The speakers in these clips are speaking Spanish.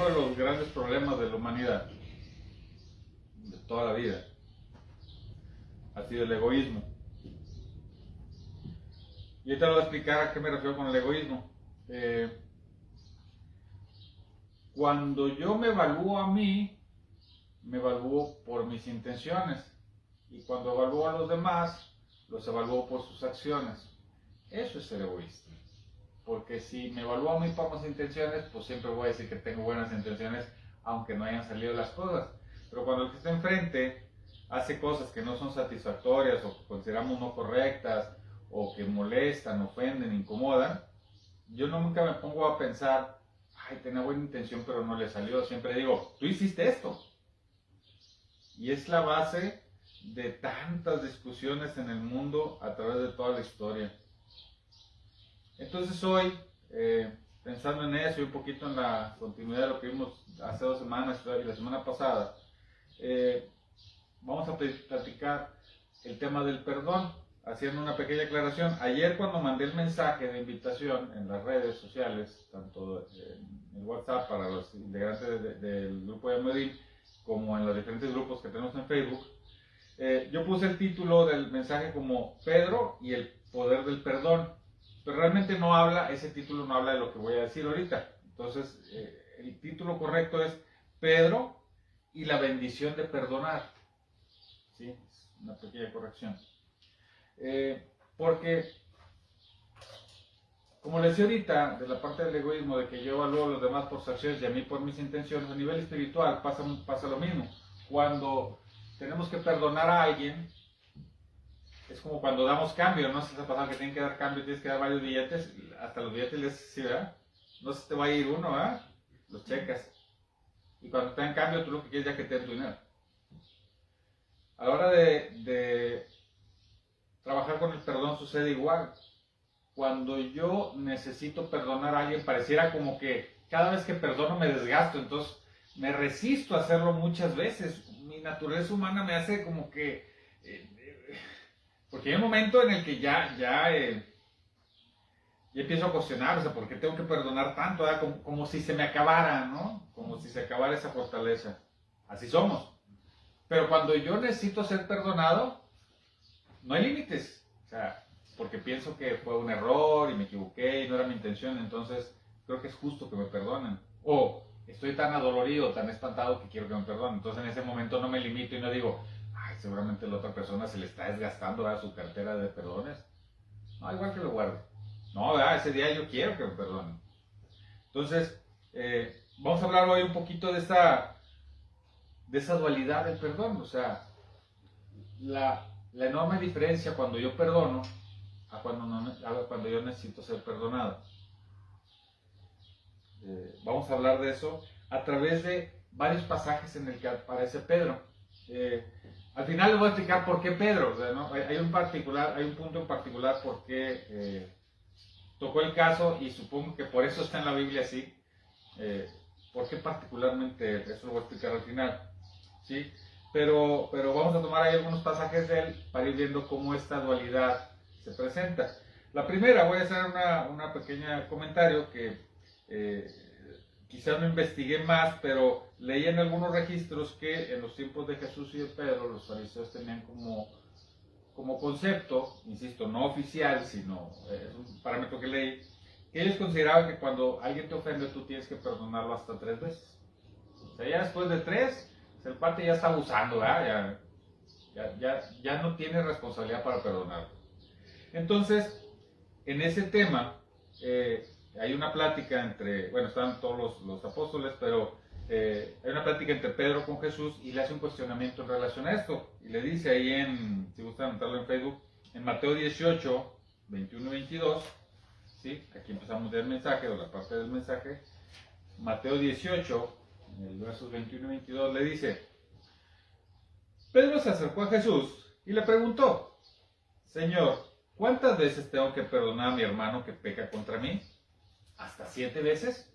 de los grandes problemas de la humanidad, de toda la vida, ha sido el egoísmo. Y ahorita te voy a explicar a qué me refiero con el egoísmo. Cuando yo me evalúo a mí, me evalúo por mis intenciones. Y cuando evalúo a los demás, los evalúo por sus acciones. Eso es ser egoísta. Porque si me evalúo a mí por mis intenciones, pues siempre voy a decir que tengo buenas intenciones, aunque no hayan salido las cosas. Pero cuando el que está enfrente hace cosas que no son satisfactorias o que consideramos no correctas, o que molestan, ofenden, incomodan, yo nunca me pongo a pensar, ay, tenía buena intención pero no le salió. Siempre digo, tú hiciste esto. Y es la base de tantas discusiones en el mundo a través de toda la historia. Entonces hoy, pensando en eso y un poquito en la continuidad de lo que vimos hace 2 semanas y la semana pasada, vamos a platicar el tema del perdón, haciendo una pequeña aclaración. Ayer cuando mandé el mensaje de invitación en las redes sociales, tanto en el WhatsApp para los integrantes del grupo de Medellín, como en los diferentes grupos que tenemos en Facebook, yo puse el título del mensaje como Pedro y el poder del perdón, pero realmente no habla, ese título no habla de lo que voy a decir ahorita. Entonces, el título correcto es Pedro y la bendición de perdonar. ¿Sí? Es una pequeña corrección. Porque, como les decía ahorita, de la parte del egoísmo, de que yo evalúo a los demás por sus acciones y a mí por mis intenciones, a nivel espiritual pasa lo mismo. Cuando tenemos que perdonar a alguien, es como cuando damos cambio, no sé si te ha pasado que tienen que dar cambio, tienes que dar varios billetes, hasta los billetes les sí, ¿verdad? No se te va a ir uno, ¿verdad? Los checas. Y cuando te dan cambio, tú lo que quieres ya que te den tu dinero. A la hora de trabajar con el perdón sucede igual. Cuando yo necesito perdonar a alguien, pareciera como que cada vez que perdono me desgasto, entonces me resisto a hacerlo muchas veces. Mi naturaleza humana me hace como que... porque hay un momento en el que ya empiezo a cuestionar, o sea, ¿por qué tengo que perdonar tanto? Como si se me acabara, ¿no? Como si se acabara esa fortaleza. Así somos. Pero cuando yo necesito ser perdonado, no hay límites. O sea, porque pienso que fue un error y me equivoqué y no era mi intención, entonces creo que es justo que me perdonen. O estoy tan adolorido, tan espantado que quiero que me perdonen. Entonces en ese momento no me limito y no digo, ay, seguramente la otra persona se le está desgastando a su cartera de perdones. No, igual que lo guarde. No, ¿verdad? Ese día yo quiero que me perdonen. Entonces, vamos a hablar hoy un poquito de esa dualidad del perdón. O sea, la enorme diferencia cuando yo perdono a cuando yo necesito ser perdonado. Vamos a hablar de eso a través de varios pasajes en el que aparece Pedro. Al final les voy a explicar por qué Pedro. O sea, ¿no? Hay un punto en particular por qué tocó el caso y supongo que por eso está en la Biblia así. ¿Por qué particularmente él? Eso lo voy a explicar al final. ¿Sí? Pero vamos a tomar ahí algunos pasajes de él para ir viendo cómo esta dualidad se presenta. La primera, voy a hacer una pequeña comentario que quizás no investigué más, pero leí en algunos registros que en los tiempos de Jesús y de Pedro los fariseos tenían como concepto, insisto, no oficial, sino es un parámetro que leí, que ellos consideraban que cuando alguien te ofende tú tienes que perdonarlo hasta 3 veces. O sea, ya después de 3, el parte ya está abusando, ¿verdad? Ya no tiene responsabilidad para perdonar. Entonces, en ese tema, hay una plática entre, bueno, están todos los apóstoles, pero hay una plática entre Pedro con Jesús y le hace un cuestionamiento en relación a esto. Y le dice ahí, si gustan anotarlo en Facebook, en Mateo 18, 21 y 22, ¿sí? Aquí empezamos el mensaje, o la parte del mensaje. Mateo 18, en el versos 21 y 22, le dice: Pedro se acercó a Jesús y le preguntó: Señor, ¿cuántas veces tengo que perdonar a mi hermano que peca contra mí? ¿Hasta 7 veces?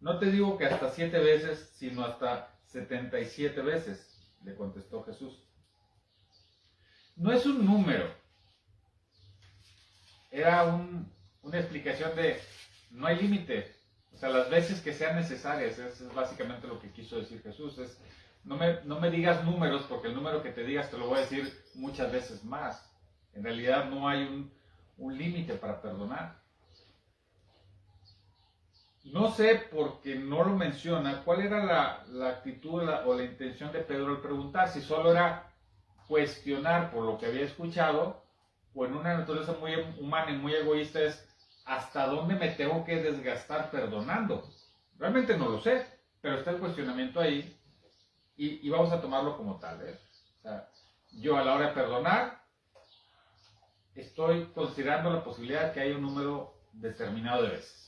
No te digo que hasta 7 veces, sino hasta 77 veces, le contestó Jesús. No es un número, era una explicación de no hay límite. O sea, las veces que sean necesarias, es básicamente lo que quiso decir Jesús. No me digas números, porque el número que te digas te lo voy a decir muchas veces más. En realidad no hay un límite para perdonar. No sé, porque no lo menciona, cuál era la actitud o la intención de Pedro al preguntar, si solo era cuestionar por lo que había escuchado, o en una naturaleza muy humana y muy egoísta es hasta dónde me tengo que desgastar perdonando. Realmente no lo sé, pero está el cuestionamiento ahí y vamos a tomarlo como tal. O sea, yo a la hora de perdonar estoy considerando la posibilidad de que haya un número determinado de veces.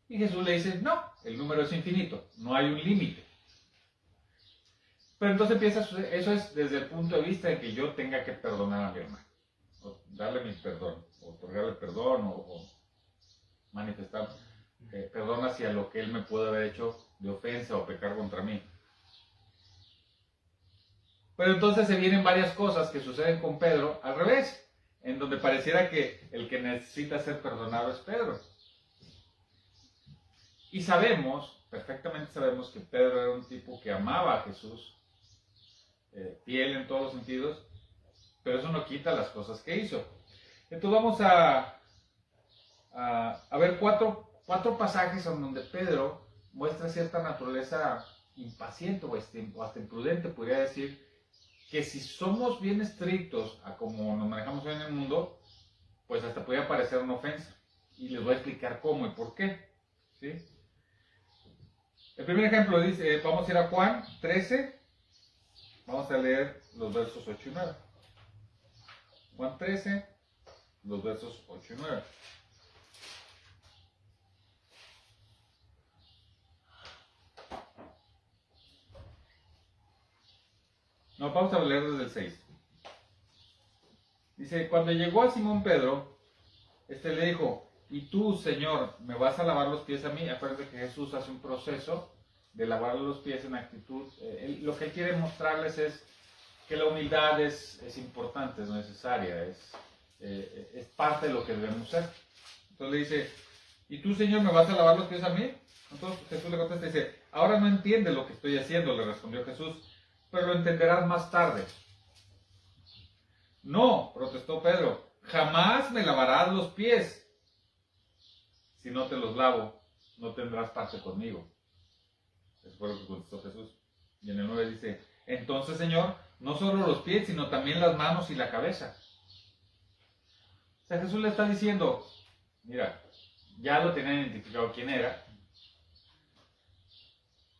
Y Jesús le dice, no, el número es infinito, no hay un límite. Pero entonces eso es desde el punto de vista de que yo tenga que perdonar a mi hermano, o darle mi perdón, o otorgarle perdón, o manifestar perdón hacia lo que él me puede haber hecho de ofensa o pecar contra mí. Pero entonces se vienen varias cosas que suceden con Pedro al revés, en donde pareciera que el que necesita ser perdonado es Pedro. Y perfectamente sabemos que Pedro era un tipo que amaba a Jesús, fiel en todos los sentidos, pero eso no quita las cosas que hizo. Entonces vamos a ver cuatro pasajes en donde Pedro muestra cierta naturaleza impaciente o hasta imprudente, podría decir, que si somos bien estrictos a como nos manejamos hoy en el mundo, pues hasta podría parecer una ofensa. Y les voy a explicar cómo y por qué. ¿Sí? El primer ejemplo dice, vamos a ir a Juan 13, vamos a leer los versos 8 y 9. Juan 13, los versos 8 y 9. No, vamos a leer desde el 6. Dice, cuando llegó a Simón Pedro, le dijo, ¿y tú, Señor, me vas a lavar los pies a mí? Acuérdense que Jesús hace un proceso de lavarle los pies en actitud. Lo que él quiere mostrarles es que la humildad es importante, es necesaria, es parte de lo que debemos ser. Entonces le dice, ¿y tú, Señor, me vas a lavar los pies a mí? Entonces Jesús le contesta y dice, ahora no entiendes lo que estoy haciendo, le respondió Jesús, pero lo entenderás más tarde. No, protestó Pedro, jamás me lavarás los pies. Si no te los lavo, no tendrás parte conmigo. Eso fue lo que contestó Jesús. Y en el 9 dice, entonces, Señor, no solo los pies, sino también las manos y la cabeza. O sea, Jesús le está diciendo, mira, ya lo tenían identificado quién era,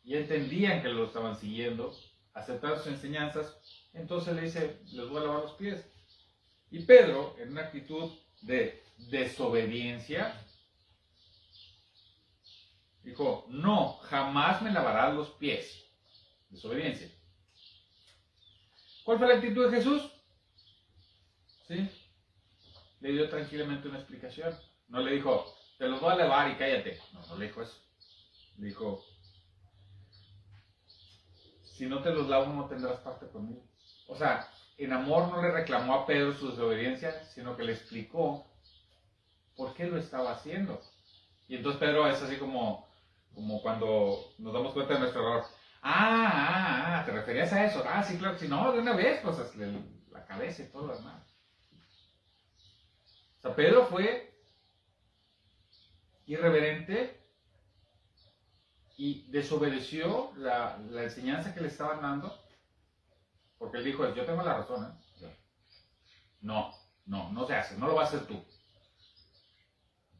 y entendían que lo estaban siguiendo, aceptaron sus enseñanzas, entonces le dice, les voy a lavar los pies. Y Pedro, en una actitud de desobediencia, dijo, no, jamás me lavarás los pies. Desobediencia. ¿Cuál fue la actitud de Jesús? ¿Sí? Le dio tranquilamente una explicación. No le dijo, te los voy a lavar y cállate. No le dijo eso. Le dijo, si no te los lavo no tendrás parte conmigo. O sea, en amor no le reclamó a Pedro su desobediencia, sino que le explicó por qué lo estaba haciendo. Y entonces Pedro es así como cuando nos damos cuenta de nuestro error. ¿Te referías a eso? Sí, claro, si no, de una vez, pues la cabeza y todo lo demás. O sea, Pedro fue irreverente y desobedeció la enseñanza que le estaban dando, porque él dijo, yo tengo la razón, ¿eh? No se hace, no lo vas a hacer tú.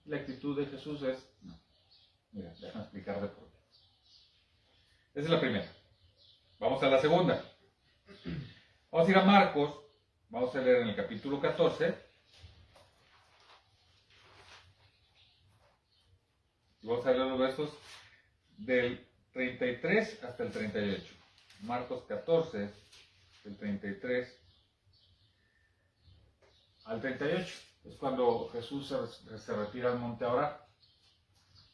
La actitud de Jesús es, no. Mira, déjame explicarte por qué. Esa es la primera. Vamos a la segunda. Vamos a ir a Marcos, vamos a leer en el capítulo 14. Y vamos a leer los versos del 33 hasta el 38. Marcos 14, del 33 al 38. Es cuando Jesús se retira al monte a orar.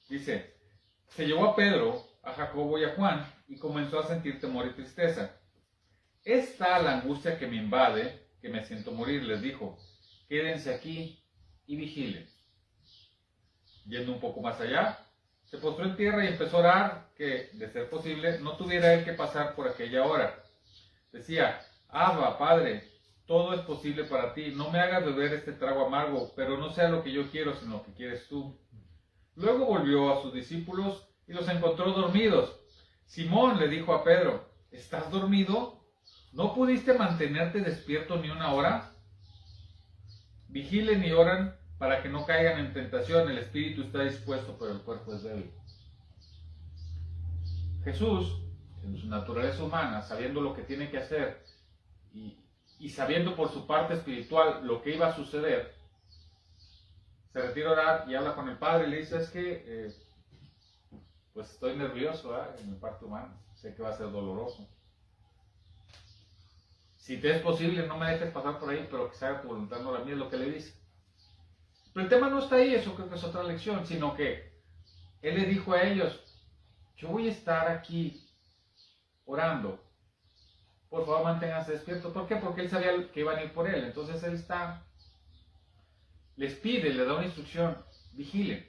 Dice, se llevó a Pedro, a Jacobo y a Juan y comenzó a sentir temor y tristeza. Es tal la angustia que me invade que me siento morir, les dijo. Quédense aquí y vigilen. Yendo un poco más allá, se postró en tierra y empezó a orar que, de ser posible, no tuviera él que pasar por aquella hora. Decía: Abba, Padre, todo es posible para ti, no me hagas beber este trago amargo, pero no sea lo que yo quiero, sino lo que quieres tú. Luego volvió a sus discípulos y los encontró dormidos. Simón le dijo a Pedro: ¿estás dormido? ¿No pudiste mantenerte despierto ni una hora? Vigilen y oran para que no caigan en tentación. El espíritu está dispuesto, pero el cuerpo es débil. Jesús, en su naturaleza humana, sabiendo lo que tiene que hacer y sabiendo por su parte espiritual lo que iba a suceder, se retira a orar y habla con el Padre y le dice: es que pues estoy nervioso en mi parte humana, sé que va a ser doloroso. Si te es posible, no me dejes pasar por ahí, pero que se haga tu voluntad, no la mía, es lo que le dice. Pero el tema no está ahí, eso creo que es otra lección, sino que él le dijo a ellos: yo voy a estar aquí orando, por favor manténganse despiertos. ¿Por qué? Porque él sabía que iban a ir por él. Entonces él les pide, les da una instrucción: vigilen,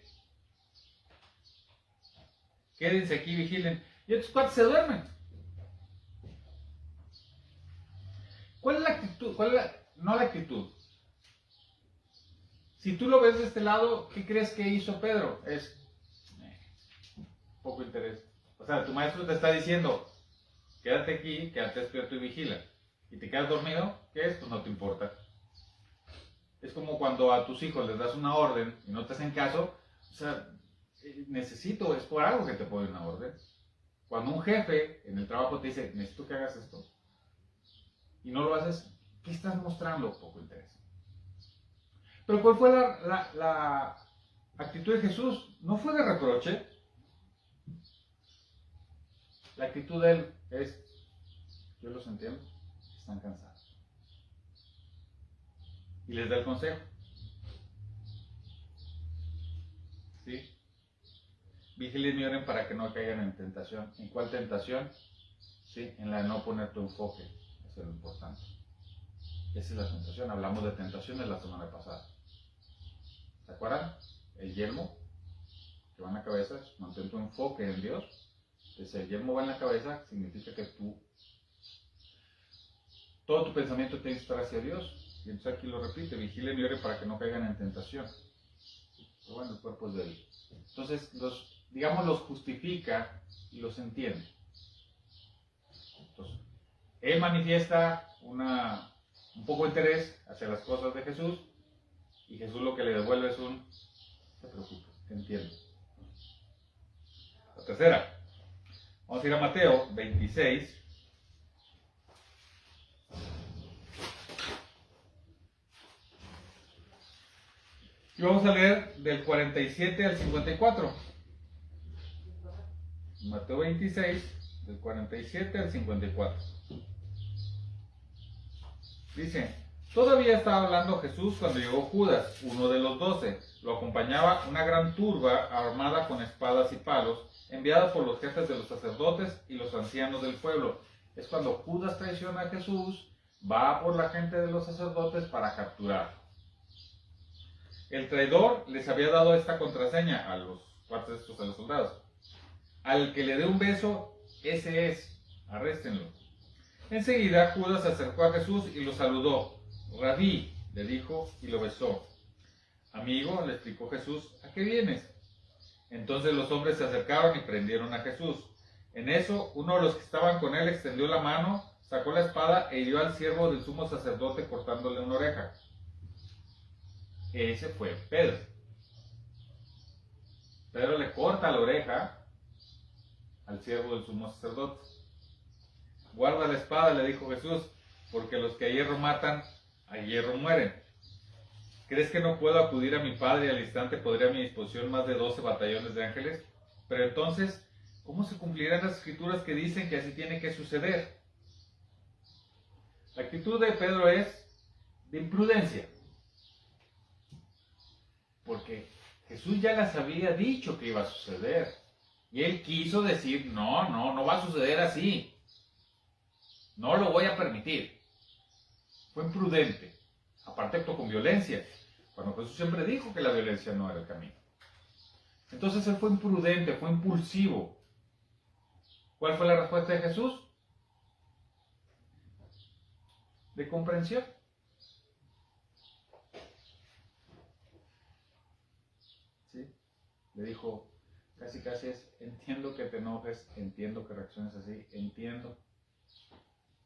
quédense aquí, vigilen. Y estos cuates se duermen. ¿Cuál es la actitud? No la actitud. Si tú lo ves de este lado, ¿qué crees que hizo Pedro? Es poco interés. O sea, tu maestro te está diciendo: quédate aquí, quédate despierto y vigila. Y te quedas dormido, ¿qué es? Pues no te importa. Es como cuando a tus hijos les das una orden y no te hacen caso. O sea, es por algo que te pone una orden. Cuando un jefe en el trabajo te dice: necesito que hagas esto, y no lo haces, ¿qué estás mostrando? Poco interés. Pero ¿cuál fue la actitud de Jesús? No fue de reproche. La actitud de él es: yo los entiendo, están cansados. Y les da el consejo. ¿Sí? Vigilen y oren para que no caigan en tentación. ¿En cuál tentación? Sí, en la de no poner tu enfoque. Eso es lo importante. Esa es la tentación. Hablamos de tentaciones la semana pasada. ¿Se acuerdan? El yelmo que va en la cabeza, mantén tu enfoque en Dios. Entonces, el yelmo va en la cabeza, significa que todo tu pensamiento tiene que estar hacia Dios. Y entonces aquí lo repite: vigilen y oren para que no caigan en tentación. Pero bueno, el cuerpo es débil. Entonces, los justifica y los entiende. Entonces, él manifiesta un poco de interés hacia las cosas de Jesús, y Jesús lo que le devuelve es no te preocupes, te entiendo. La tercera, vamos a ir a Mateo 26. Y vamos a leer del 47 al 54. Mateo 26, del 47 al 54. Dice: todavía estaba hablando Jesús cuando llegó Judas, uno de los 12. Lo acompañaba una gran turba armada con espadas y palos, enviada por los jefes de los sacerdotes y los ancianos del pueblo. Es cuando Judas traiciona a Jesús, va por la gente de los sacerdotes para capturarlo. El traidor les había dado esta contraseña a los cuates estos, a los soldados: al que le dé un beso, ese es, arréstenlo. Enseguida Judas se acercó a Jesús y lo saludó. Rabí, le dijo, y lo besó. Amigo, le explicó Jesús, ¿a qué vienes? Entonces los hombres se acercaron y prendieron a Jesús. En eso, uno de los que estaban con él extendió la mano, sacó la espada e hirió al siervo del sumo sacerdote cortándole una oreja. Ese fue Pedro. Pedro le corta la oreja al siervo del sumo sacerdote. Guarda la espada, le dijo Jesús, porque los que a hierro matan, a hierro mueren. ¿Crees que no puedo acudir a mi Padre y al instante podría a mi disposición más de 12 batallones de ángeles? Pero entonces, ¿cómo se cumplirán las escrituras que dicen que así tiene que suceder? La actitud de Pedro es de imprudencia. Porque Jesús ya les había dicho que iba a suceder. Y él quiso decir: no va a suceder así. No lo voy a permitir. Fue imprudente. Aparte actuó con violencia, cuando Jesús siempre dijo que la violencia no era el camino. Entonces él fue imprudente, fue impulsivo. ¿Cuál fue la respuesta de Jesús? De comprensión. ¿Sí? Le dijo, casi es, entiendo que te enojes, entiendo que reacciones así, entiendo,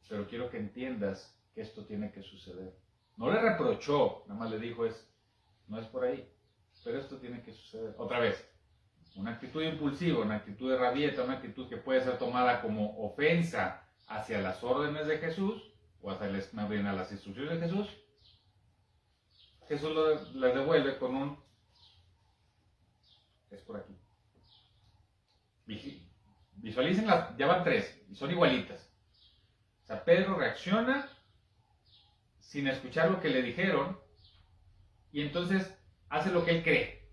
pero quiero que entiendas que esto tiene que suceder. No le reprochó, nada más le dijo, no es por ahí, pero esto tiene que suceder. Otra vez, una actitud impulsiva, una actitud de rabieta, una actitud que puede ser tomada como ofensa hacia las órdenes de Jesús, o hacia a las instrucciones de Jesús, Jesús le devuelve con un, es por aquí. Visualicen, ya van 3, y son igualitas. O sea, Pedro reacciona sin escuchar lo que le dijeron, y entonces hace lo que él cree.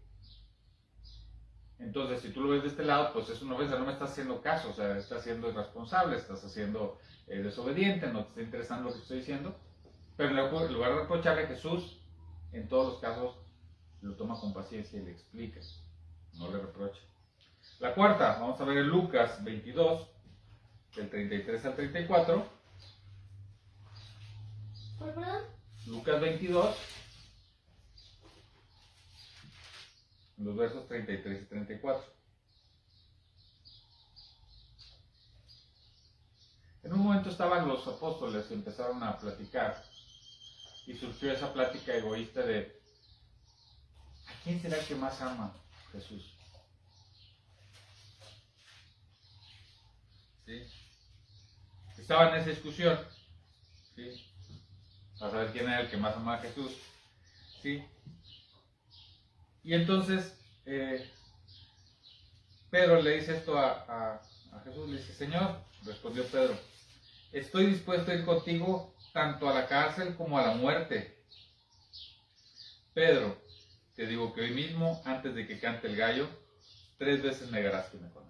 Entonces, si tú lo ves de este lado, pues es una ofensa, no me estás haciendo caso, o sea, estás siendo irresponsable, estás haciendo desobediente, no te está interesando lo que estoy diciendo. Pero en lugar de reprocharle a Jesús, en todos los casos lo toma con paciencia y le explica, no le reprocha. La cuarta, vamos a ver en Lucas 22, del 33 al 34. ¿Perdón? Lucas 22, los versos 33 y 34. En un momento estaban los apóstoles y empezaron a platicar, y surgió esa plática egoísta de ¿a quién será el que más ama Jesús? ¿Sí? Estaban en esa discusión, ¿sí? Para saber quién era el que más amaba a Jesús, ¿sí? Y entonces Pedro le dice esto a Jesús, le dice, Señor, respondió Pedro, estoy dispuesto a ir contigo tanto a la cárcel como a la muerte. Pedro, te digo que hoy mismo, antes de que cante el gallo, 3 veces negarás que me conoces.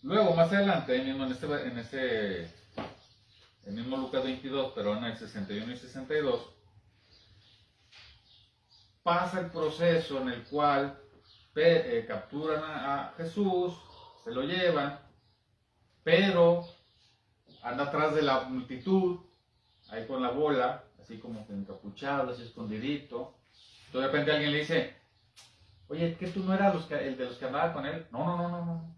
Luego, más adelante, mismo en el mismo Lucas 22, pero en el 61 y 62, pasa el proceso en el cual capturan a Jesús, se lo llevan, Pedro anda atrás de la multitud, ahí con la bola, así como que encapuchado, así escondidito. De repente alguien le dice, oye, ¿que tú no eras el de los que andaba con él? No.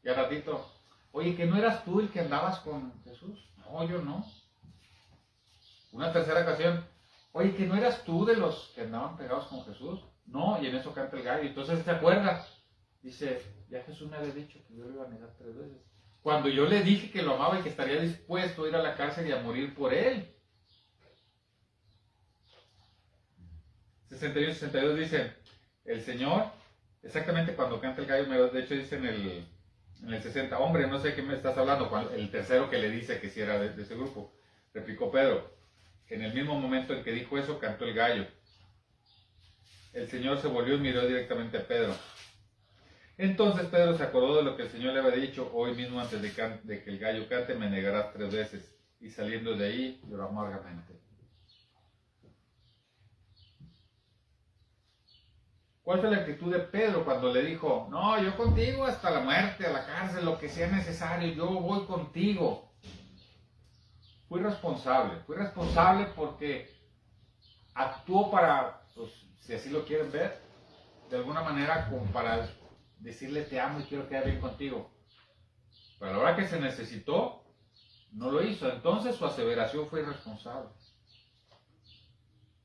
Y al ratito, oye, ¿que no eras tú el que andabas con Jesús? No, yo no. Una tercera ocasión, oye, ¿que no eras tú de los que andaban pegados con Jesús? No, y en eso canta el gallo. Entonces se acuerda, dice, ya Jesús me había dicho que yo lo iba a negar 3 veces. Cuando yo le dije que lo amaba y que estaría dispuesto a ir a la cárcel y a morir por él. 61 y 62 dice, el Señor, exactamente cuando canta el gallo, de hecho dice en el 60, hombre, no sé qué me estás hablando, el tercero que le dice que si era de ese grupo, replicó Pedro. En el mismo momento en que dijo eso, cantó el gallo. El Señor se volvió y miró directamente a Pedro. Entonces Pedro se acordó de lo que el Señor le había dicho, hoy mismo antes de que el gallo cante me negarás 3 veces. Y saliendo de ahí, lloró amargamente. ¿Cuál fue la actitud de Pedro cuando le dijo, no, yo contigo hasta la muerte, a la cárcel, lo que sea necesario, yo voy contigo? Fui responsable porque actuó para, pues, si así lo quieren ver, de alguna manera como para decirle te amo y quiero quedar bien contigo. Pero a la hora que se necesitó, no lo hizo. Entonces su aseveración fue irresponsable.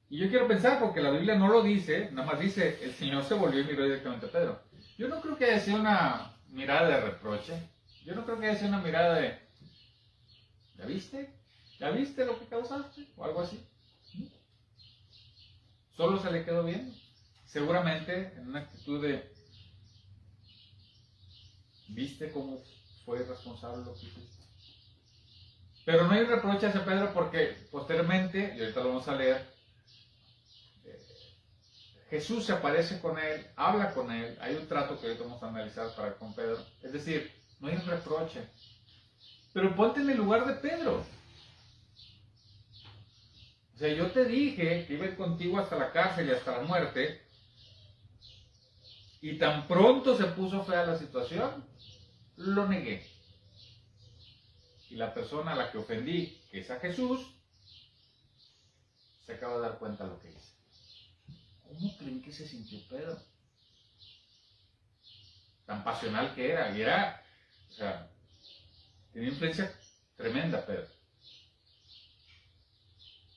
Y yo quiero pensar, porque la Biblia no lo dice, nada más dice, el Señor se volvió y miró directamente a Pedro. Yo no creo que haya sido una mirada de reproche. Yo no creo que haya sido una mirada de, ¿ya viste? ¿Ya viste lo que causaste? O algo así. Solo se le quedó viendo. Seguramente en una actitud de, ¿viste cómo fue irresponsable lo que hiciste? Pero no hay reproche hacia Pedro porque posteriormente, y ahorita lo vamos a leer, Jesús se aparece con él, habla con él, hay un trato que ahorita vamos a analizar para con Pedro. Es decir, no hay un reproche. Pero ponte en el lugar de Pedro. O sea, yo te dije que iba a ir contigo hasta la cárcel y hasta la muerte, y tan pronto se puso fea la situación, lo negué. Y la persona a la que ofendí, que es a Jesús, se acaba de dar cuenta de lo que hice. ¿Cómo creen que se sintió Pedro? Tan pasional que era. Y era, o sea, tenía influencia tremenda, Pedro.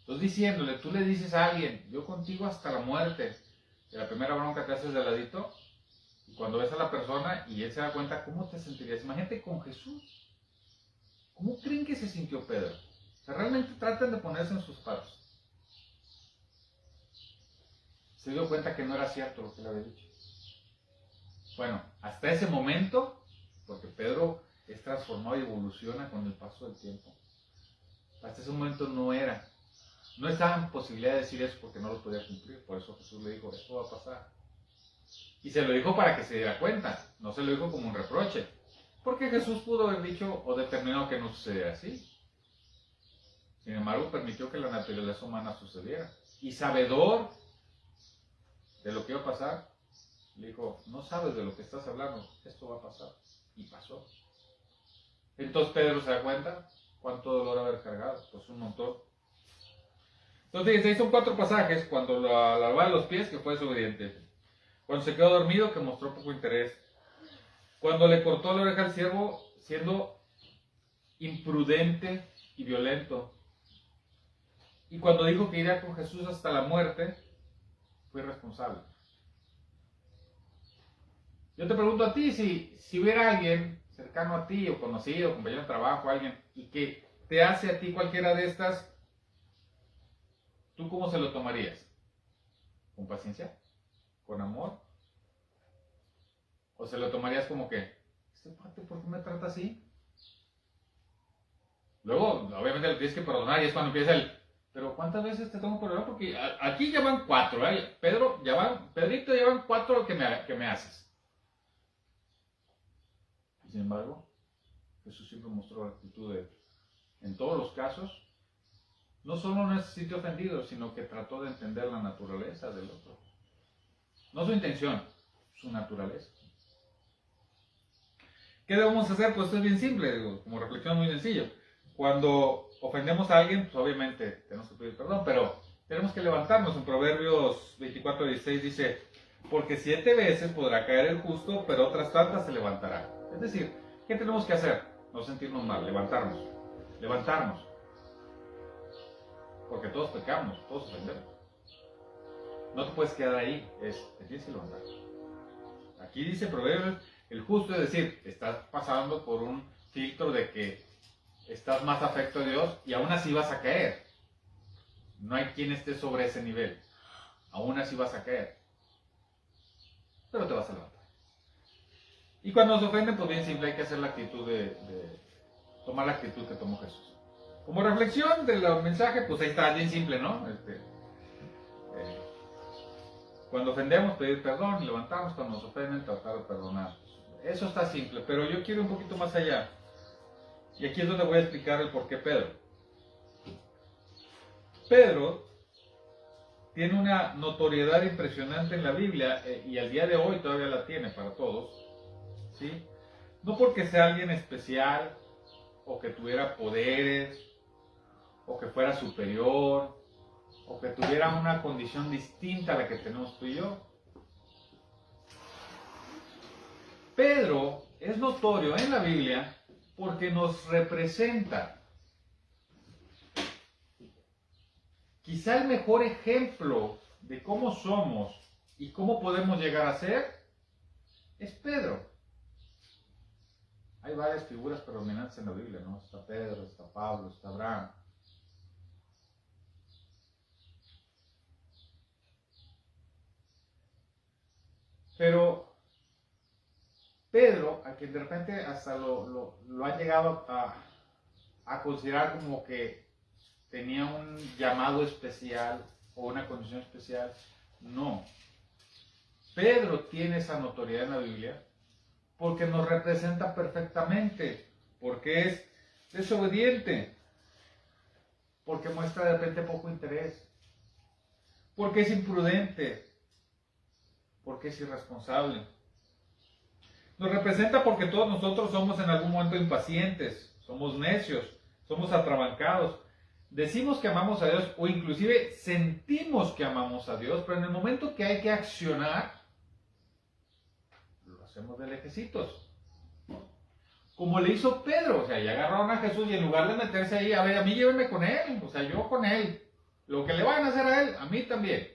Entonces diciéndole, tú le dices a alguien, yo contigo hasta la muerte, y la primera bronca te haces de ladito, y cuando ves a la persona y él se da cuenta, ¿cómo te sentirías? Imagínate con Jesús. ¿Cómo creen que se sintió Pedro? O sea, realmente traten de ponerse en sus pasos. Se dio cuenta que no era cierto lo que le había dicho. Bueno, hasta ese momento, porque Pedro es transformado y evoluciona con el paso del tiempo, hasta ese momento no estaba en posibilidad de decir eso porque no lo podía cumplir. Por eso Jesús le dijo, esto va a pasar. Y se lo dijo para que se diera cuenta, no se lo dijo como un reproche. Porque Jesús pudo haber dicho o determinado que no sucediera así. Sin embargo, permitió que la naturaleza humana sucediera. Y sabedor de lo que iba a pasar, le dijo, no sabes de lo que estás hablando, esto va a pasar. Y pasó. Entonces Pedro se da cuenta, ¿cuánto dolor haber cargado? Pues un montón. Entonces fíjense, son 4 pasajes, cuando la lavaba los pies, que fue desobediente. Cuando se quedó dormido, que mostró poco interés. Cuando le cortó la oreja al siervo, siendo imprudente y violento. Y cuando dijo que iría con Jesús hasta la muerte, fue irresponsable. Yo te pregunto a ti, si hubiera alguien cercano a ti, o conocido, compañero de trabajo, alguien, y que te hace a ti cualquiera de estas, ¿tú cómo se lo tomarías? ¿Con paciencia? ¿Con amor? ¿O se lo tomarías como que, este cuate, ¿por qué me trata así? Luego, obviamente le tienes que perdonar y es cuando empieza pero ¿cuántas veces te tengo que perdonar? Porque aquí ya van 4, ¿eh? Pedrito, ya van 4 que me haces. Y sin embargo, Jesús siempre mostró actitud en todos los casos, no solo no se sintió ofendido, sino que trató de entender la naturaleza del otro. No su intención, su naturaleza. ¿Qué debemos hacer? Pues esto es bien simple, como reflexión muy sencillo. Cuando ofendemos a alguien, pues obviamente tenemos que pedir perdón, pero tenemos que levantarnos. En Proverbios 24:16 dice, porque 7 veces podrá caer el justo, pero otras tantas se levantará. Es decir, ¿qué tenemos que hacer? No sentirnos mal, levantarnos. Porque todos pecamos, todos ofendemos. No te puedes quedar ahí, te tienes que levantar. Aquí dice Proverbios, el justo, es decir, estás pasando por un filtro de que estás más afecto a Dios y aún así vas a caer. No hay quien esté sobre ese nivel. Aún así vas a caer. Pero te vas a levantar. Y cuando nos ofenden, pues bien simple, hay que hacer la actitud tomar la actitud que tomó Jesús. Como reflexión del mensaje, pues ahí está, bien simple, ¿no? Cuando ofendemos, pedir perdón, levantarnos. Cuando nos ofenden, tratar de perdonar. Eso está simple, pero yo quiero un poquito más allá. Y aquí es donde voy a explicar el por qué Pedro. Pedro tiene una notoriedad impresionante en la Biblia y al día de hoy todavía la tiene para todos, ¿sí? No porque sea alguien especial o que tuviera poderes o que fuera superior o que tuviera una condición distinta a la que tenemos tú y yo. Pedro es notorio en la Biblia porque nos representa. Quizá el mejor ejemplo de cómo somos y cómo podemos llegar a ser es Pedro. Hay varias figuras predominantes en la Biblia, ¿no? Está Pedro, está Pablo, está Abraham. Pero Pedro, a quien de repente hasta lo han llegado a considerar como que tenía un llamado especial o una condición especial, no. Pedro tiene esa notoriedad en la Biblia porque nos representa perfectamente, porque es desobediente. porque muestra de repente poco interés, porque es imprudente, porque es irresponsable. Nos representa porque todos nosotros somos en algún momento impacientes, somos necios, somos atrabancados. Decimos que amamos a Dios o inclusive sentimos que amamos a Dios, pero en el momento que hay que accionar, lo hacemos de lejecitos. Como le hizo Pedro, o sea, ya agarraron a Jesús y en lugar de meterse ahí, a ver, a mí llévenme con él, o sea, yo con él. Lo que le van a hacer a él, a mí también.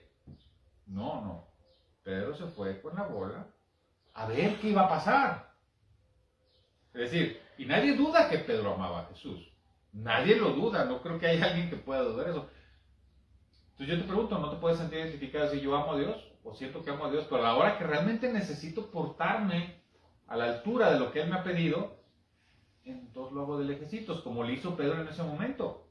No. Pedro se fue con la bola a ver qué iba a pasar. Es decir, y nadie duda que Pedro amaba a Jesús. Nadie lo duda, no creo que haya alguien que pueda dudar eso. Entonces yo te pregunto, ¿no te puedes sentir identificado si yo amo a Dios? O siento que amo a Dios, pero a la hora que realmente necesito portarme a la altura de lo que Él me ha pedido, entonces lo hago de lejecitos, como le hizo Pedro en ese momento.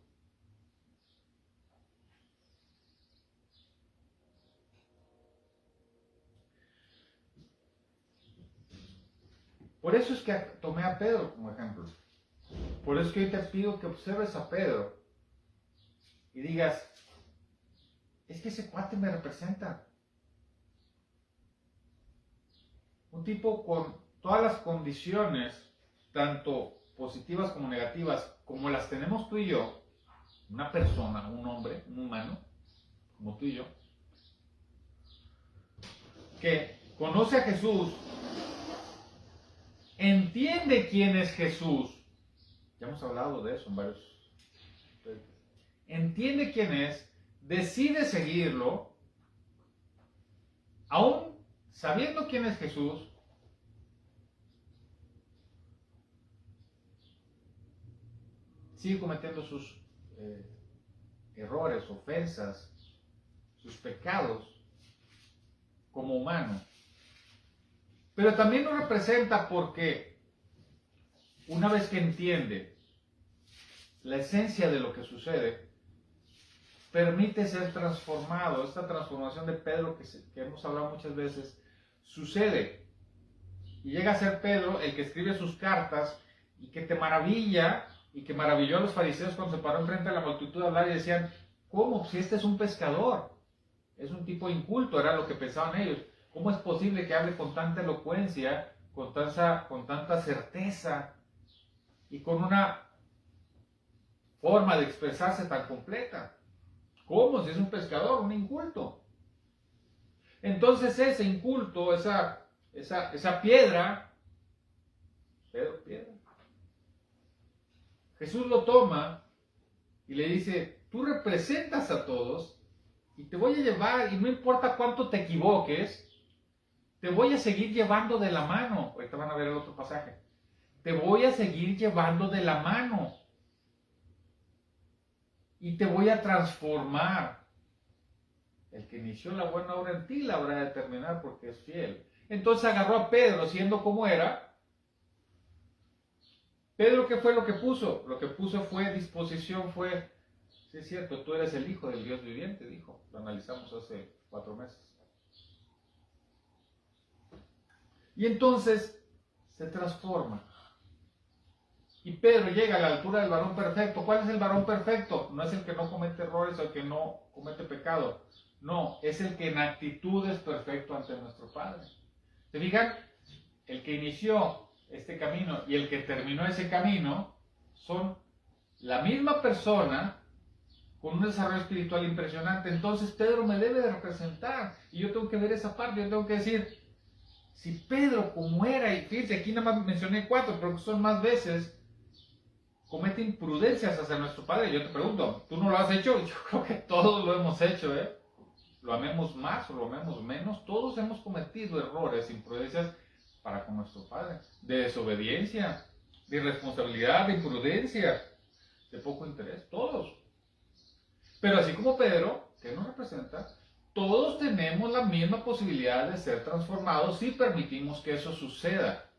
Por eso es que tomé a Pedro como ejemplo. Por eso es que hoy te pido que observes a Pedro y digas, es que ese cuate me representa. Un tipo con todas las condiciones, tanto positivas como negativas, como las tenemos tú y yo, una persona, un hombre, un humano, como tú y yo, que conoce a Jesús, entiende quién es Jesús, ya hemos hablado de eso en varios, entiende quién es, decide seguirlo, aún sabiendo quién es Jesús, sigue cometiendo sus errores, ofensas, sus pecados como humano. Pero también nos representa porque una vez que entiende la esencia de lo que sucede, permite ser transformado. Esta transformación de Pedro que hemos hablado muchas veces, sucede. Y llega a ser Pedro el que escribe sus cartas y que te maravilla y que maravilló a los fariseos cuando se paró enfrente de la multitud a hablar y decían, ¿cómo? Si este es un pescador, es un tipo inculto, era lo que pensaban ellos. ¿Cómo es posible que hable con tanta elocuencia, con tanta certeza y con una forma de expresarse tan completa? ¿Cómo? Si es un pescador, un inculto. Entonces ese inculto, esa piedra, piedra, Jesús lo toma y le dice, tú representas a todos y te voy a llevar, y no importa cuánto te equivoques, te voy a seguir llevando de la mano. Ahorita van a ver el otro pasaje. Te voy a seguir llevando de la mano. Y te voy a transformar. El que inició la buena obra en ti la habrá de terminar porque es fiel. Entonces agarró a Pedro siendo como era. Pedro, ¿qué fue lo que puso? Lo que puso fue disposición, fue, sí es cierto, tú eres el Hijo del Dios viviente, dijo. Lo analizamos hace 4 meses. Y entonces se transforma. Y Pedro llega a la altura del varón perfecto. ¿Cuál es el varón perfecto? No es el que no comete errores o el que no comete pecado. No, es el que en actitud es perfecto ante nuestro Padre. ¿Se fijan? El que inició este camino y el que terminó ese camino son la misma persona con un desarrollo espiritual impresionante. Entonces Pedro me debe de representar y yo tengo que ver esa parte. Yo tengo que decir, si Pedro como era, y fíjense, aquí nada más mencioné 4, pero que son más veces, comete imprudencias hacia nuestro Padre. Yo te pregunto, ¿tú no lo has hecho? Yo creo que todos lo hemos hecho, ¿eh? Lo amemos más o lo amemos menos, todos hemos cometido errores, imprudencias para con nuestro Padre, de desobediencia, de irresponsabilidad, de imprudencia, de poco interés, todos. Pero así como Pedro, que nos representa, todos tenemos la misma posibilidad de ser transformados si permitimos que eso suceda.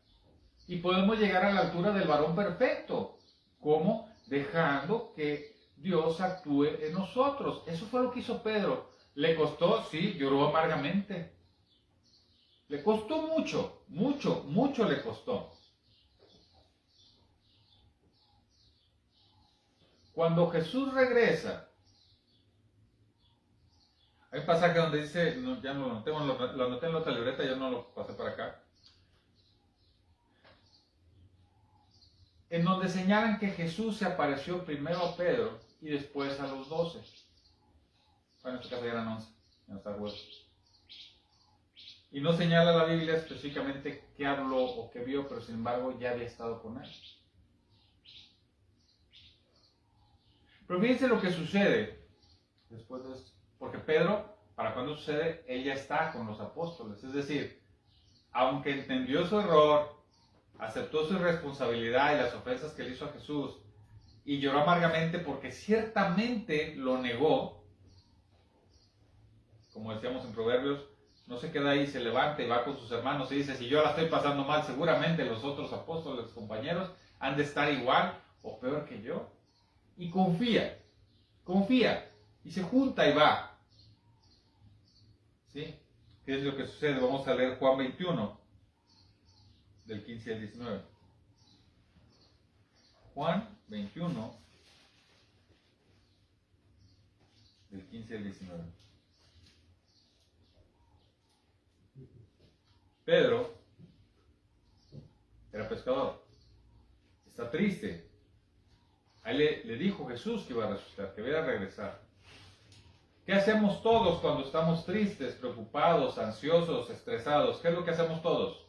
Y podemos llegar a la altura del varón perfecto. ¿Cómo? Dejando que Dios actúe en nosotros. Eso fue lo que hizo Pedro. ¿Le costó? Sí, lloró amargamente. Le costó mucho, mucho, mucho le costó. Cuando Jesús regresa, hay un pasaje donde dice, no, ya no lo anoté, lo anoté en la otra libreta, ya no lo pasé para acá, en donde señalan que Jesús se apareció primero a Pedro y después a los 12. Bueno, en este caso ya eran 11, ya no está bueno. Y no señala la Biblia específicamente qué habló o qué vio, pero sin embargo ya había estado con él. Pero fíjense lo que sucede después de esto. Porque Pedro, para cuando sucede, él ya está con los apóstoles. Es decir, aunque entendió su error, aceptó su irresponsabilidad y las ofensas que le hizo a Jesús, y lloró amargamente porque ciertamente lo negó, como decíamos en Proverbios, no se queda ahí, se levanta y va con sus hermanos y dice, si yo la estoy pasando mal, seguramente los otros apóstoles, compañeros, han de estar igual o peor que yo. Y confía, y se junta y va. ¿Sí? ¿Qué es lo que sucede? Vamos a leer Juan 21, del 15 al 19. Juan 21, del 15 al 19. Pedro era pescador, está triste. Ahí le dijo Jesús que iba a resucitar, que iba a regresar. ¿Qué hacemos todos cuando estamos tristes, preocupados, ansiosos, estresados? ¿Qué es lo que hacemos todos?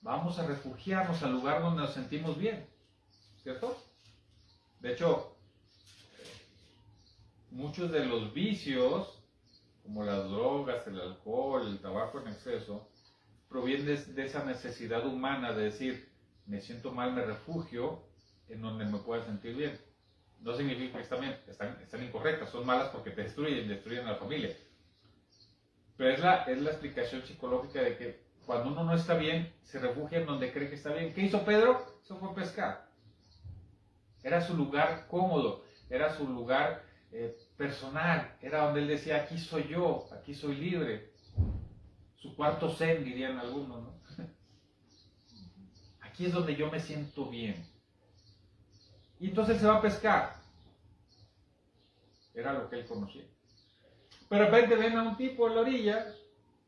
Vamos a refugiarnos al lugar donde nos sentimos bien, ¿cierto? De hecho, muchos de los vicios, como las drogas, el alcohol, el tabaco en exceso, provienen de esa necesidad humana de decir, me siento mal, me refugio en donde me pueda sentir bien. No significa que están incorrectas, son malas porque te destruyen a la familia. Pero es la explicación psicológica de que cuando uno no está bien, se refugia en donde cree que está bien. ¿Qué hizo Pedro? Se fue a pescar. Era su lugar cómodo, era su lugar personal, era donde él decía, aquí soy yo, aquí soy libre. Su cuarto zen, dirían algunos, ¿no? Aquí es donde yo me siento bien. Y entonces él se va a pescar. Era lo que él conocía. Pero de repente ven a un tipo en la orilla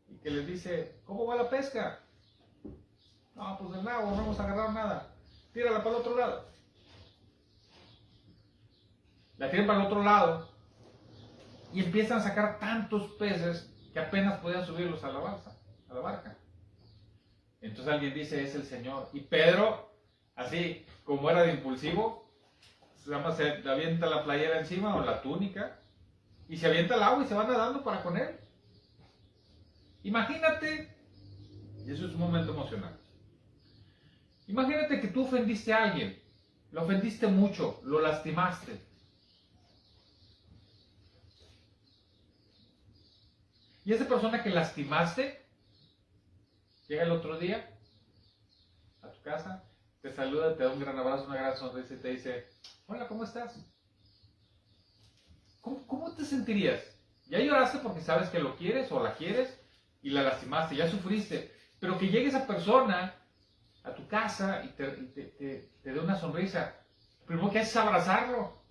y que les dice, ¿cómo va la pesca? No, pues del nabo, no vamos a agarrar nada. Tírala para el otro lado. La tiran para el otro lado y empiezan a sacar tantos peces que apenas podían subirlos a la barca. Entonces alguien dice, es el Señor. Y Pedro, así como era de impulsivo, se avienta la playera encima o la túnica y se avienta al agua y se va nadando para con él. Imagínate, y eso es un momento emocional. Imagínate que tú ofendiste a alguien, lo ofendiste mucho, lo lastimaste. Y esa persona que lastimaste llega el otro día a tu casa, te saluda, te da un gran abrazo, una gran sonrisa y te dice, hola, ¿cómo estás? ¿Cómo te sentirías? Ya lloraste porque sabes que lo quieres o la quieres y la lastimaste, ya sufriste, pero que llegue esa persona a tu casa y te dé una sonrisa, lo primero que haces es abrazarlo.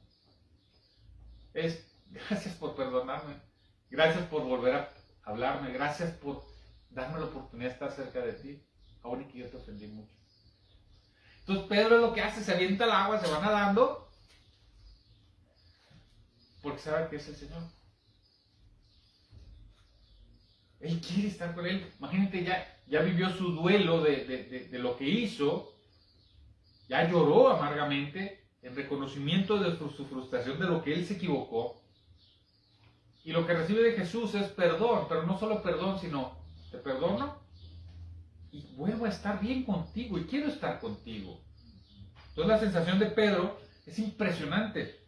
Es, gracias por perdonarme, gracias por volver a hablarme, gracias por darme la oportunidad de estar cerca de ti, aún y que yo te ofendí mucho. Entonces Pedro lo que hace, se avienta al agua, se va nadando, porque sabe que es el Señor. Él quiere estar con él. Imagínate, ya vivió su duelo de lo que hizo, ya lloró amargamente en reconocimiento de su frustración, de lo que él se equivocó. Y lo que recibe de Jesús es perdón, pero no solo perdón, sino te perdono y vuelvo a estar bien contigo y quiero estar contigo. Entonces la sensación de Pedro es impresionante.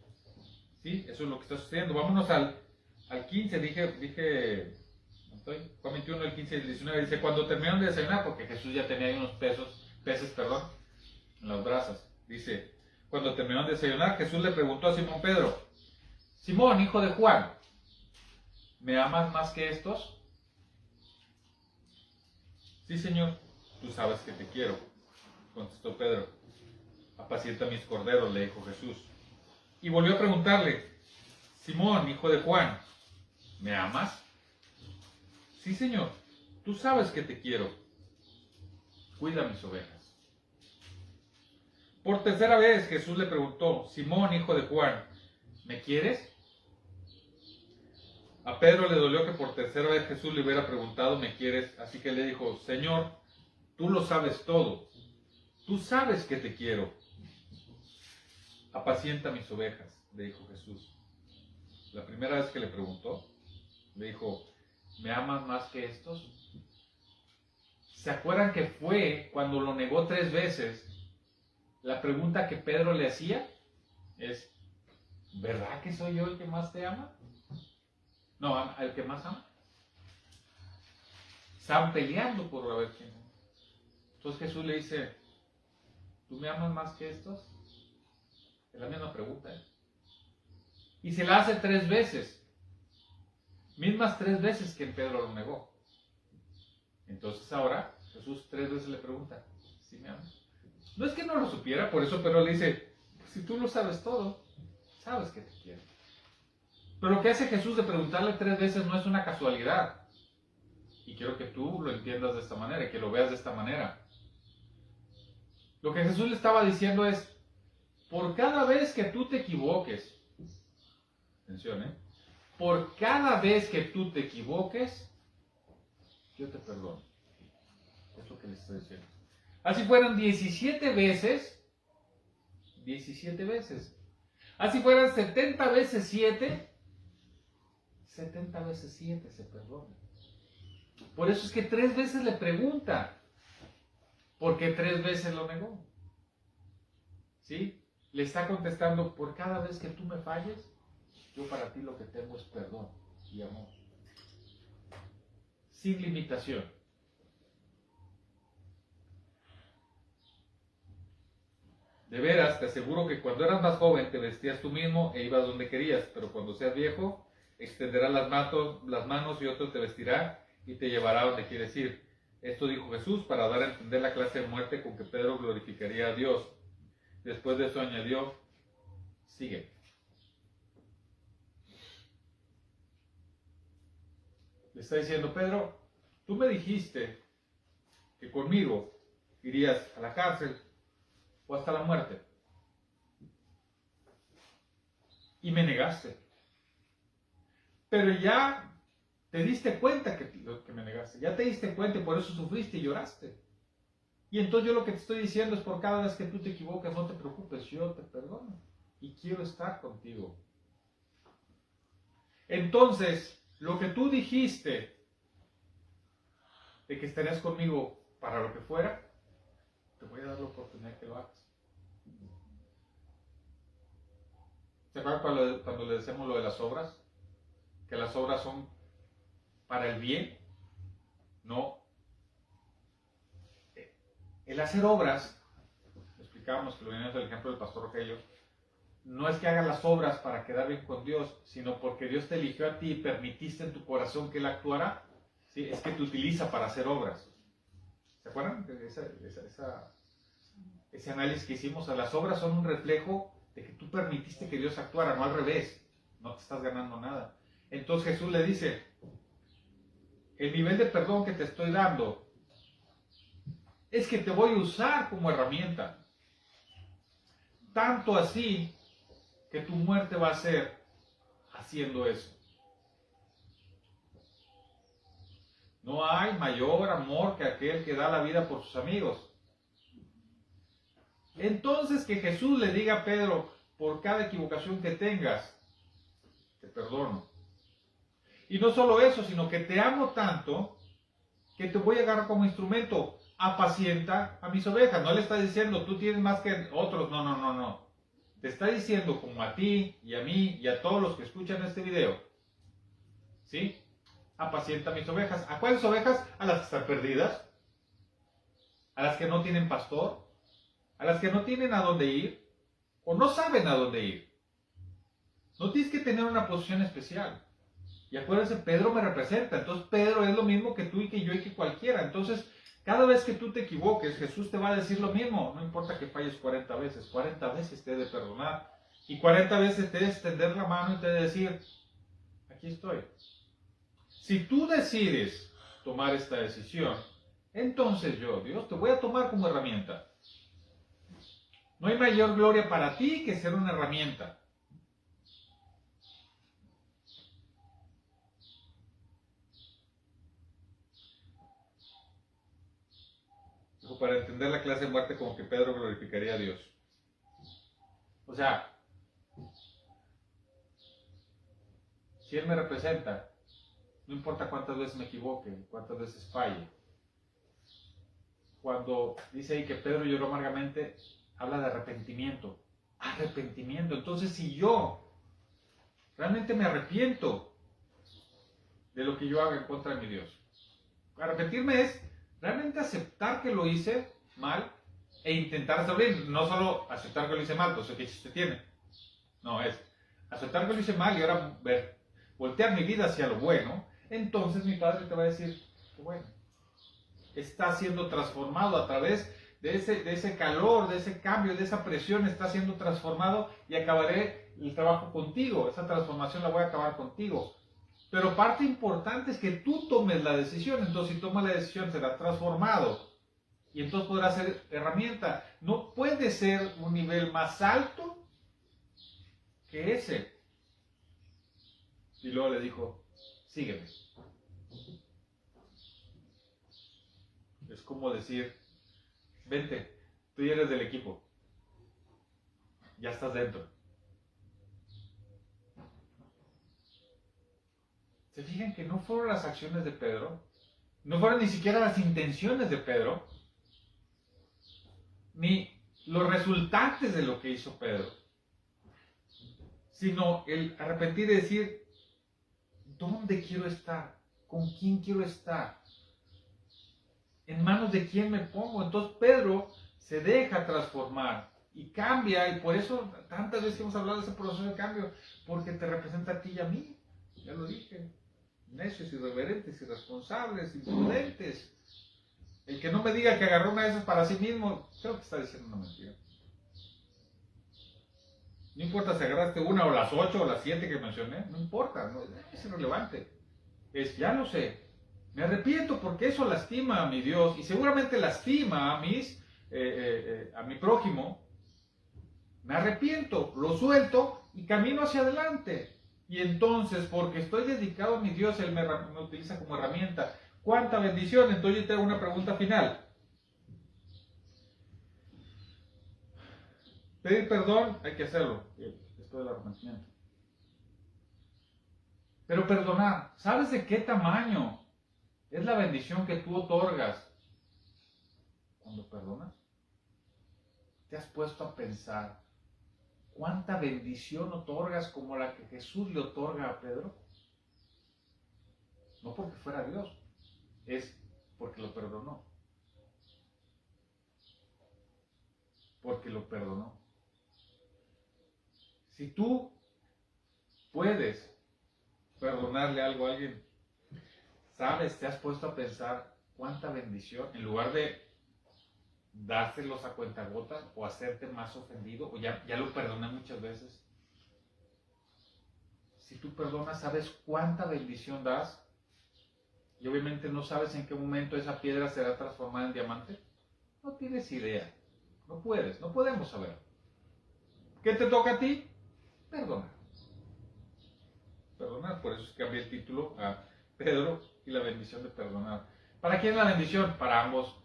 ¿Sí? Eso es lo que está sucediendo. Vámonos al 15, dije, Juan 21, el 15 y el 19, dice, cuando terminaron de desayunar, porque Jesús ya tenía ahí unos peces, en las brasas. Dice, cuando terminaron de desayunar, Jesús le preguntó a Simón Pedro, Simón, hijo de Juan, ¿me amas más que estos? Sí, Señor, tú sabes que te quiero, contestó Pedro. Apacienta mis corderos, le dijo Jesús. Y volvió a preguntarle, Simón, hijo de Juan, ¿me amas? Sí, Señor, tú sabes que te quiero. Cuida mis ovejas. Por tercera vez Jesús le preguntó, Simón, hijo de Juan, ¿me quieres? A Pedro le dolió que por tercera vez Jesús le hubiera preguntado, ¿me quieres? Así que le dijo, Señor, tú lo sabes todo. Tú sabes que te quiero. Apacienta mis ovejas, le dijo Jesús. La primera vez que le preguntó, le dijo, ¿me amas más que estos? ¿Se acuerdan que fue cuando lo negó 3 veces? La pregunta que Pedro le hacía es, ¿verdad que soy yo el que más te ama? No, el que más ama. Estaban peleando por la vez que no. Entonces Jesús le dice, ¿tú me amas más que estos? Es la misma pregunta. Y se la hace 3 veces. Mismas 3 veces que Pedro lo negó. Entonces ahora Jesús 3 veces le pregunta, ¿sí me amas? No es que no lo supiera, por eso Pedro le dice, pues si tú lo sabes todo, sabes que te quiero. Pero lo que hace Jesús de preguntarle 3 veces no es una casualidad. Y quiero que tú lo entiendas de esta manera, y que lo veas de esta manera. Lo que Jesús le estaba diciendo es, por cada vez que tú te equivoques, atención, por cada vez que tú te equivoques, yo te perdono. Es lo que le estoy diciendo. Así fueran 17 veces, 17 veces. Así fueran 70 veces 7, 70 veces 7 se perdona. Por eso es que 3 veces le pregunta, porque 3 veces lo negó. ¿Sí? Le está contestando, por cada vez que tú me falles, yo para ti lo que tengo es perdón y amor. Sin limitación. De veras, te aseguro que cuando eras más joven te vestías tú mismo e ibas donde querías, pero cuando seas viejo, extenderás las manos y otro te vestirá y te llevará donde quieres ir. Esto dijo Jesús para dar a entender la clase de muerte con que Pedro glorificaría a Dios. Después de eso añadió, sigue. Le está diciendo, Pedro, tú me dijiste que conmigo irías a la cárcel o hasta la muerte. Y me negaste. Pero ya te diste cuenta que me negaste. Ya te diste cuenta y por eso sufriste y lloraste. Y entonces yo lo que te estoy diciendo es por cada vez que tú te equivocas, no te preocupes, yo te perdono. Y quiero estar contigo. Entonces, lo que tú dijiste de que estarías conmigo para lo que fuera, te voy a dar la oportunidad que lo hagas. ¿Se acuerdan cuando le decimos lo de las obras? Que las obras son para el bien. No. El hacer obras, explicábamos que lo veníamos del ejemplo del pastor Rogelio, no es que hagas las obras para quedar bien con Dios, sino porque Dios te eligió a ti y permitiste en tu corazón que Él actuara. ¿Sí? Es que te utiliza para hacer obras. ¿Se acuerdan de ese análisis que hicimos? O sea, las obras son un reflejo de que tú permitiste que Dios actuara, no al revés. No te estás ganando nada. Entonces Jesús le dice, el nivel de perdón que te estoy dando es que te voy a usar como herramienta. Tanto así que tu muerte va a ser haciendo eso. No hay mayor amor que aquel que da la vida por sus amigos. Entonces que Jesús le diga a Pedro, por cada equivocación que tengas, te perdono. Y no solo eso, sino que te amo tanto que te voy a agarrar como instrumento. Apacienta a mis ovejas. No le está diciendo, tú tienes más que otros. No. Te está diciendo, como a ti y a mí y a todos los que escuchan este video, ¿sí? Apacienta a mis ovejas. ¿A cuáles ovejas? A las que están perdidas, a las que no tienen pastor, a las que no tienen a dónde ir o no saben a dónde ir. No tienes que tener una posición especial. Y acuérdense, Pedro me representa. Entonces Pedro es lo mismo que tú y que yo y que cualquiera. Entonces, cada vez que tú te equivoques, Jesús te va a decir lo mismo. No importa que falles 40 veces te he de perdonar. Y 40 veces te debe extender la mano y te debe decir, aquí estoy. Si tú decides tomar esta decisión, entonces yo, Dios, te voy a tomar como herramienta. No hay mayor gloria para ti que ser una herramienta. O para entender la clase de muerte como que Pedro glorificaría a Dios. O sea, si Él me representa, no importa cuántas veces me equivoque, cuántas veces falle. Cuando dice ahí que Pedro lloró amargamente, habla de arrepentimiento. Arrepentimiento. Entonces, si yo realmente me arrepiento de lo que yo haga en contra de mi Dios. Arrepentirme es realmente aceptar que lo hice mal e intentar hacerlo bien. No solo aceptar que lo hice mal, entonces ¿qué chiste tiene? No, es aceptar que lo hice mal y ahora voltear mi vida hacia lo bueno. Entonces mi Padre te va a decir, qué bueno. Está siendo transformado a través de ese calor, de ese cambio, de esa presión, está siendo transformado y acabaré el trabajo contigo. Esa transformación la voy a acabar contigo. Pero parte importante es que tú tomes la decisión. Entonces, si tomas la decisión, será transformado. Y entonces podrá ser herramienta. No puede ser un nivel más alto que ese. Y luego le dijo, sígueme. Es como decir, vente, tú ya eres del equipo. Ya estás dentro. ¿Se fijan que no fueron las acciones de Pedro? No fueron ni siquiera las intenciones de Pedro, ni los resultantes de lo que hizo Pedro, sino el arrepentir y decir, ¿dónde quiero estar? ¿Con quién quiero estar? ¿En manos de quién me pongo? Entonces Pedro se deja transformar y cambia, y por eso tantas veces hemos hablado de ese proceso de cambio, porque te representa a ti y a mí, ya lo dije. Necios, irreverentes, irresponsables, imprudentes. El que no me diga que agarró una de esas para sí mismo, creo que está diciendo una mentira. No importa si agarraste una o las 8 o las 7 que mencioné, no importa, no, es irrelevante. Es, ya lo sé, me arrepiento porque eso lastima a mi Dios y seguramente lastima a mi prójimo. Me arrepiento, lo suelto y camino hacia adelante. Y entonces, porque estoy dedicado a mi Dios, Él me utiliza como herramienta. ¿Cuánta bendición? Entonces yo te hago una pregunta final. Pedir perdón, hay que hacerlo, después del arrepentimiento. Pero perdonar, ¿sabes de qué tamaño es la bendición que tú otorgas cuando perdonas? ¿Te has puesto a pensar cuánta bendición otorgas como la que Jesús le otorga a Pedro? No porque fuera Dios, es porque lo perdonó. Porque lo perdonó. Si tú puedes perdonarle algo a alguien, ¿sabes? ¿Te has puesto a pensar cuánta bendición? En lugar de dárselos a cuentagotas o hacerte más ofendido, o ya lo perdoné muchas veces. Si tú perdonas, ¿sabes cuánta bendición das? Y obviamente no sabes en qué momento esa piedra será transformada en diamante. No tienes idea. No puedes, no podemos saber. ¿Qué te toca a ti? Perdonar. Perdonar, por eso es que cambié el título a Pedro y la bendición de perdonar. ¿Para quién es la bendición? Para ambos.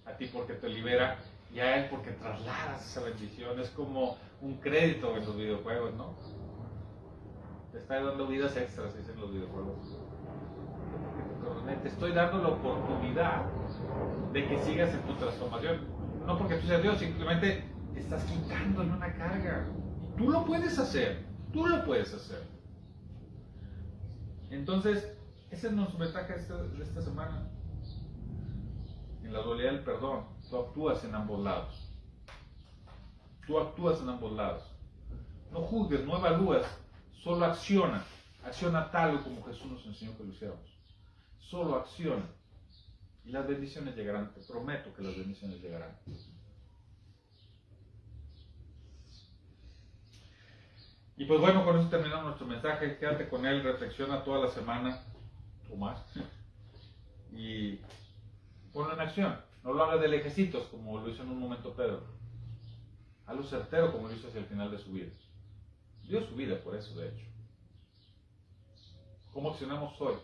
A ti porque te libera y a él porque trasladas esa bendición. Es como un crédito en los videojuegos, ¿no? Te está dando vidas extras, dicen los videojuegos. Te estoy dando la oportunidad de que sigas en tu transformación. No porque tú seas Dios, simplemente estás quitándole una carga. Y tú lo puedes hacer. Tú lo puedes hacer. Entonces, ese es nuestro mensaje de esta semana. En la dualidad del perdón, tú actúas en ambos lados. Tú actúas en ambos lados. No juzgues, no evalúas, solo acciona. Acciona tal como Jesús nos enseñó que lo hiciéramos. Solo acciona. Y las bendiciones llegarán. Te prometo que las bendiciones llegarán. Y pues bueno, con eso terminamos nuestro mensaje. Quédate con él, reflexiona toda la semana o más y ponlo en acción. No lo hagas de lejecitos como lo hizo en un momento Pedro. Hazlo certero como lo hizo hacia el final de su vida. Dio su vida por eso, de hecho. ¿Cómo accionamos hoy?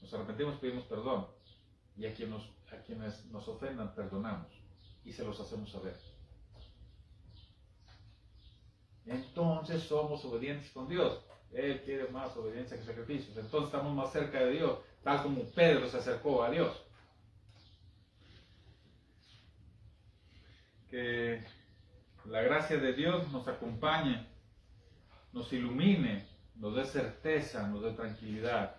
Nos arrepentimos, pedimos perdón. Y a quienes nos ofendan, perdonamos. Y se los hacemos saber. Entonces somos obedientes con Dios. Él quiere más obediencia que sacrificios. Entonces estamos más cerca de Dios, tal como Pedro se acercó a Dios. Que la gracia de Dios nos acompañe, nos ilumine, nos dé certeza, nos dé tranquilidad,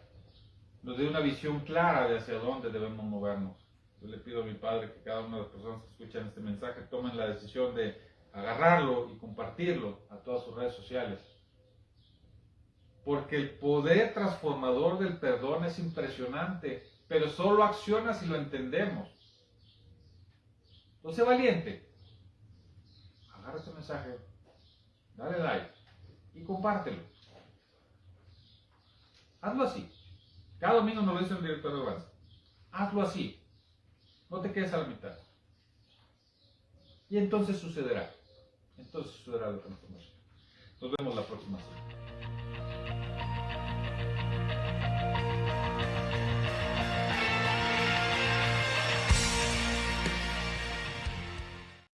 nos dé una visión clara de hacia dónde debemos movernos. Yo le pido a mi Padre que cada una de las personas que escuchan este mensaje tomen la decisión de agarrarlo y compartirlo a todas sus redes sociales. Porque el poder transformador del perdón es impresionante, pero solo acciona si lo entendemos. Entonces, valiente, agarra este mensaje, dale like y compártelo. Hazlo así. Cada domingo nos lo dice el director de alabanza. Hazlo así. No te quedes a la mitad. Y entonces sucederá. Entonces sucederá la transformación. Nos vemos la próxima semana.